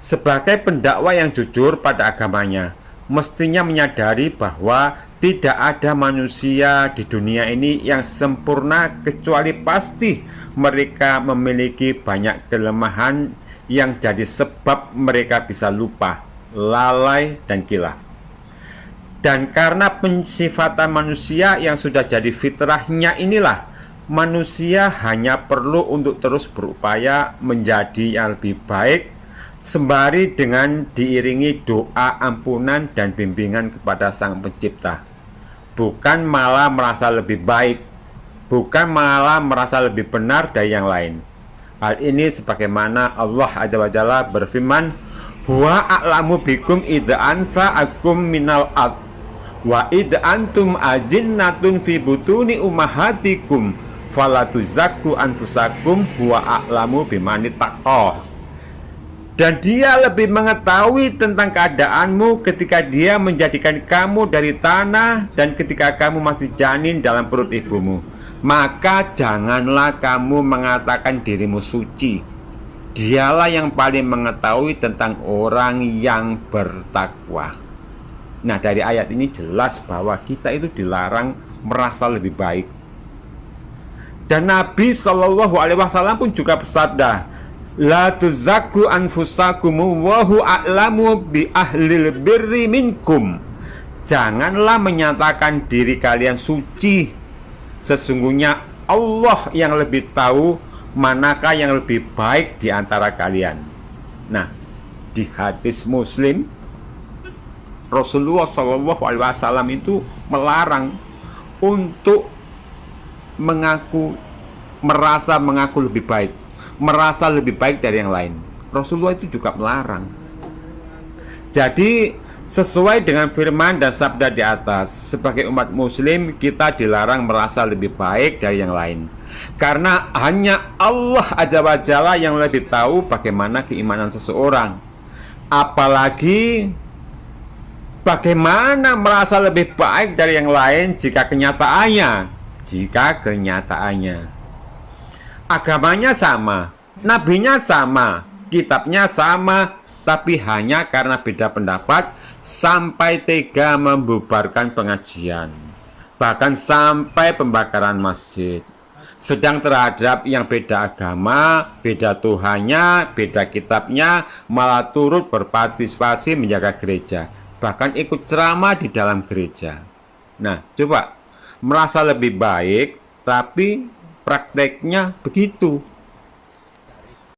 Sebagai pendakwa yang jujur pada agamanya, mestinya menyadari bahwa tidak ada manusia di dunia ini yang sempurna, kecuali pasti mereka memiliki banyak kelemahan yang jadi sebab mereka bisa lupa, lalai, dan kilaf. Dan karena pensifatan manusia yang sudah jadi fitrahnya inilah, manusia hanya perlu untuk terus berupaya menjadi yang lebih baik, sembari dengan diiringi doa ampunan dan bimbingan kepada Sang Pencipta. Bukan malah merasa lebih baik, bukan malah merasa lebih benar dari yang lain. Hal ini sebagaimana Allah Azza wa Jalla berfirman, "Huwa a'lamu bikum idza ansa'akum minal ard wa idza antum ajinnatun fi butuni ummahatikum fala tuzakku anfusakum huwa a'lamu bimanittaqah." Dan dia lebih mengetahui tentang keadaanmu ketika dia menjadikan kamu dari tanah dan ketika kamu masih janin dalam perut ibumu. Maka janganlah kamu mengatakan dirimu suci. Dialah yang paling mengetahui tentang orang yang bertakwa. Nah, dari ayat ini jelas bahwa kita itu dilarang merasa lebih baik. Dan Nabi SAW pun juga bersabda, "La tuzakku anfusakum wallahu a'lamu bi ahlil birri minkum." Janganlah menyatakan diri kalian suci. Sesungguhnya Allah yang lebih tahu manakah yang lebih baik di antara kalian. Nah, di hadis Muslim, Rasulullah SAW itu melarang untuk merasa mengaku lebih baik, merasa lebih baik dari yang lain. Rasulullah itu juga melarang. Jadi sesuai dengan firman dan sabda di atas, sebagai umat muslim kita dilarang merasa lebih baik dari yang lain. Karena hanya Allah Azza wa Jalla yang lebih tahu bagaimana keimanan seseorang. Apalagi bagaimana merasa lebih baik dari yang lain jika kenyataannya agamanya sama, nabinya sama, kitabnya sama, tapi hanya karena beda pendapat sampai tega membubarkan pengajian, bahkan sampai pembakaran masjid. Sedang terhadap yang beda agama, beda Tuhannya, beda kitabnya, malah turut berpartisipasi menjaga gereja, bahkan ikut ceramah di dalam gereja. Nah, coba merasa lebih baik tapi prakteknya begitu.